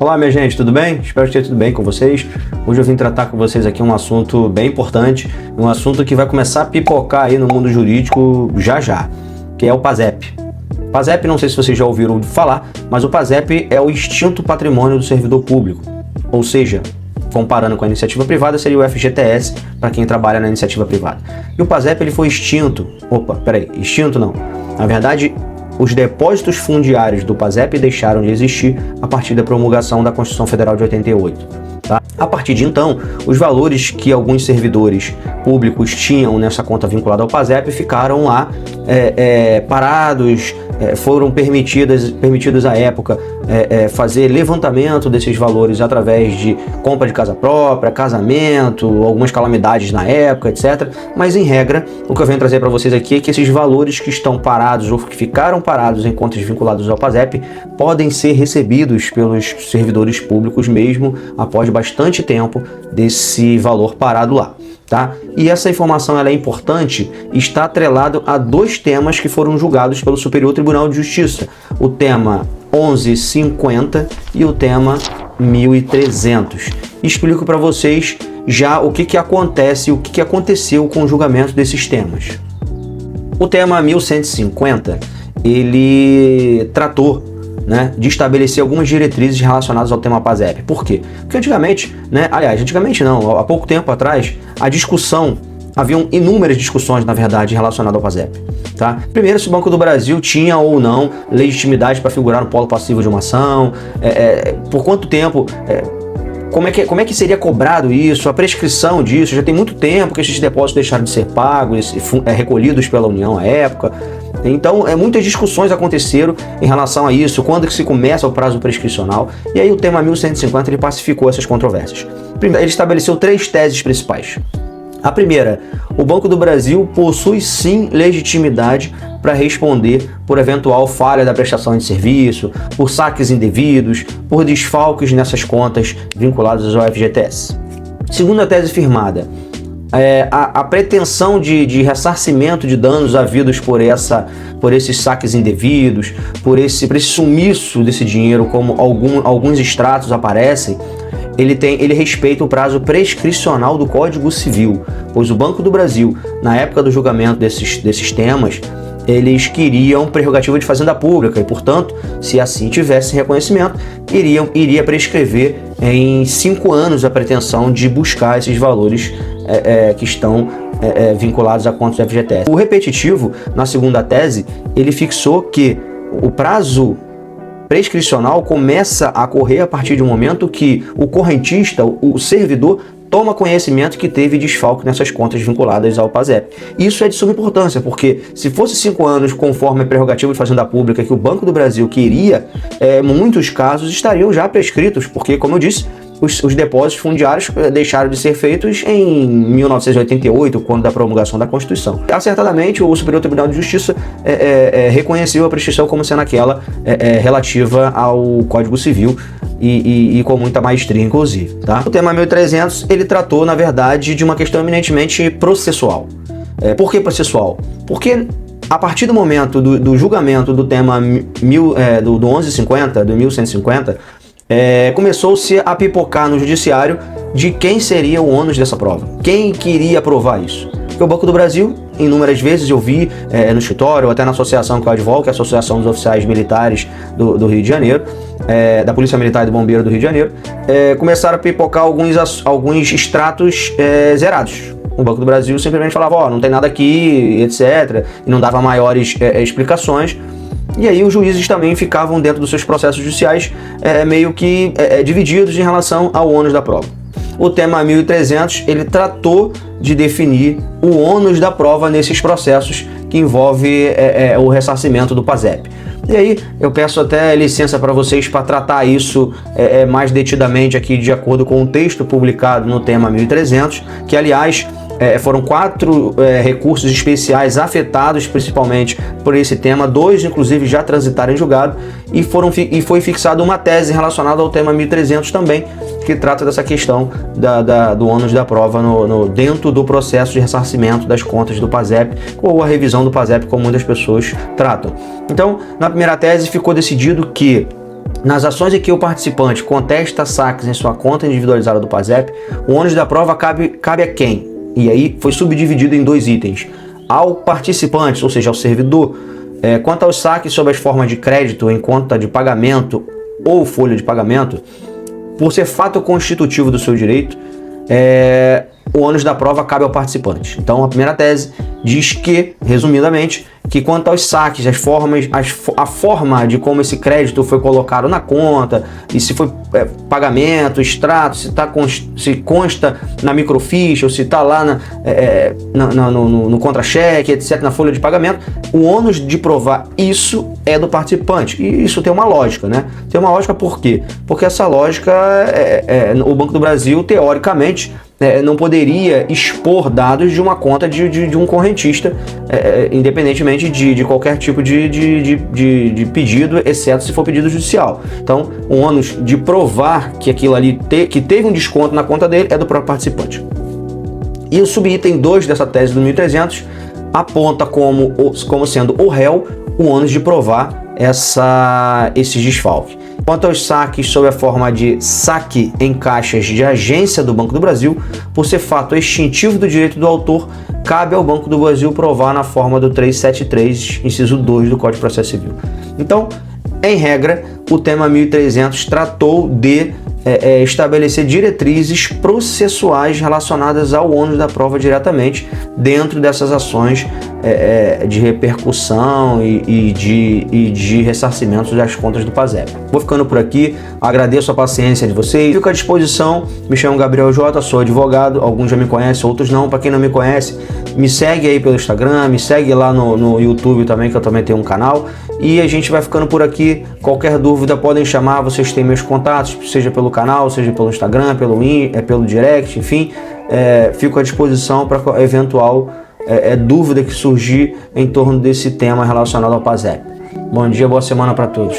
Olá, minha gente, tudo bem? Espero que esteja tudo bem com vocês. Hoje eu vim tratar com vocês aqui um assunto bem importante, um assunto que vai começar a pipocar aí no mundo jurídico já, que é o PASEP. PASEP, não sei se vocês já ouviram falar, mas o PASEP é o extinto patrimônio do servidor público, ou seja, comparando com a iniciativa privada, seria o FGTS para quem trabalha na iniciativa privada. E o PASEP ele foi extinto. Extinto não. Na verdade, os depósitos fundiários do PASEP deixaram de existir a partir da promulgação da Constituição Federal de 88. Tá? A partir de então, os valores que alguns servidores públicos tinham nessa conta vinculada ao PASEP ficaram lá parados, foram permitidos à época fazer levantamento desses valores através de compra de casa própria, casamento, algumas calamidades na época, etc. Mas em regra, o que eu venho trazer para vocês aqui é que esses valores que estão parados ou que ficaram parados em contas vinculadas ao PASEP podem ser recebidos pelos servidores públicos mesmo após bastante tempo desse valor parado lá. Tá? E essa informação ela é importante e está atrelado a dois temas que foram julgados pelo Superior Tribunal de Justiça, o tema 1150 e o tema 1300. Explico para vocês já o que acontece, o que aconteceu com o julgamento desses temas. O tema 1150, ele tratou de estabelecer algumas diretrizes relacionadas ao tema PASEP. Por quê? Porque antigamente, antigamente não, há pouco tempo atrás, haviam inúmeras discussões, na verdade, relacionadas ao PASEP. Tá? Primeiro, se o Banco do Brasil tinha ou não legitimidade para figurar no polo passivo de uma ação, por quanto tempo, como é que seria cobrado isso, a prescrição disso, já tem muito tempo que esses depósitos deixaram de ser pagos, recolhidos pela União à época. Então, muitas discussões aconteceram em relação a isso, quando que se começa o prazo prescricional, e aí o tema 1150 ele pacificou essas controvérsias. Ele estabeleceu três teses principais. A primeira, o Banco do Brasil possui sim legitimidade para responder por eventual falha da prestação de serviço, por saques indevidos, por desfalques nessas contas vinculadas ao FGTS. Segunda tese firmada, a pretensão de ressarcimento de danos havidos por esses saques indevidos, por esse sumiço desse dinheiro, como alguns extratos aparecem, ele respeita o prazo prescricional do Código Civil, pois o Banco do Brasil, na época do julgamento desses temas, eles queriam prerrogativa de fazenda pública e, portanto, se assim tivesse reconhecimento, iria prescrever em 5 anos a pretensão de buscar esses valores que estão vinculados a contas do FGTS. O repetitivo, na segunda tese, ele fixou que o prazo prescricional começa a correr a partir de um momento que o correntista, o servidor, toma conhecimento que teve desfalque nessas contas vinculadas ao PASEP. Isso é de suma importância, porque se fosse 5 anos conforme a prerrogativa de fazenda pública que o Banco do Brasil queria, muitos casos estariam já prescritos, porque, como eu disse, os depósitos fundiários deixaram de ser feitos em 1988, quando da promulgação da Constituição. Acertadamente, o Superior Tribunal de Justiça reconheceu a prescrição como sendo aquela relativa ao Código Civil e com muita maestria, inclusive. Tá? O tema 1300, ele tratou, na verdade, de uma questão eminentemente processual. Por que processual? Porque a partir do momento do julgamento do tema do 1150, do 1150, começou-se a pipocar no judiciário de quem seria o ônus dessa prova, quem queria provar isso. Porque o Banco do Brasil, inúmeras vezes eu vi no escritório, ou até na associação que eu advogo, que é a Associação dos Oficiais Militares do Rio de Janeiro, da Polícia Militar e do Bombeiro do Rio de Janeiro, começaram a pipocar alguns extratos zerados. O Banco do Brasil simplesmente falava, não tem nada aqui, etc., e não dava maiores explicações. E aí os juízes também ficavam dentro dos seus processos judiciais meio que divididos em relação ao ônus da prova. O tema 1300, ele tratou de definir o ônus da prova nesses processos que envolve o ressarcimento do PASEP. E aí eu peço até licença para vocês para tratar isso mais detidamente aqui de acordo com o texto publicado no tema 1300, que aliás foram 4 recursos especiais afetados principalmente por esse tema, 2 inclusive já transitaram em julgado, e foi fixada uma tese relacionada ao tema 1300 também, que trata dessa questão do ônus da prova dentro do processo de ressarcimento das contas do PASEP, ou a revisão do PASEP, como muitas pessoas tratam. Então, na primeira tese ficou decidido que Nas ações em que o participante contesta saques em sua conta individualizada do PASEP, o ônus da prova cabe a quem? E aí foi subdividido em 2 itens. Ao participante, ou seja, ao servidor, quanto aos saques sob as formas de crédito em conta de pagamento ou folha de pagamento, por ser fato constitutivo do seu direito, o ônus da prova cabe ao participante. Então, a primeira tese diz que, resumidamente, que quanto aos saques, a forma de como esse crédito foi colocado na conta, e se foi pagamento, extrato, se consta na microficha, ou se está lá no contra-cheque, etc., na folha de pagamento, o ônus de provar isso é do participante. E isso tem uma lógica, né? Tem uma lógica por quê? Porque essa lógica, o Banco do Brasil, teoricamente, não poderia expor dados de uma conta de um correntista, independentemente de qualquer tipo de pedido, exceto se for pedido judicial. Então, o ônus de provar que aquilo ali que teve um desconto na conta dele é do próprio participante. E o subitem 2 dessa tese do 1300 aponta como sendo o réu o ônus de provar esse desfalque. Quanto aos saques sob a forma de saque em caixas de agência do Banco do Brasil, por ser fato extintivo do direito do autor, cabe ao Banco do Brasil provar na forma do 373, inciso 2 do Código de Processo Civil. Então, em regra, o tema 1300 tratou de estabelecer diretrizes processuais relacionadas ao ônus da prova diretamente dentro dessas ações de repercussão e de ressarcimento das contas do PASEP. Vou ficando por aqui, agradeço a paciência de vocês, fico à disposição, me chamo Gabriel Jota, sou advogado, alguns já me conhecem, outros não. Para quem não me conhece, me segue aí pelo Instagram, me segue lá no YouTube também, que eu também tenho um canal, e a gente vai ficando por aqui. Qualquer dúvida podem chamar, vocês têm meus contatos, seja pelo canal, seja pelo Instagram, pelo direct, enfim, fico à disposição para eventual dúvida que surgir em torno desse tema relacionado ao PASEP. Bom dia, boa semana para todos.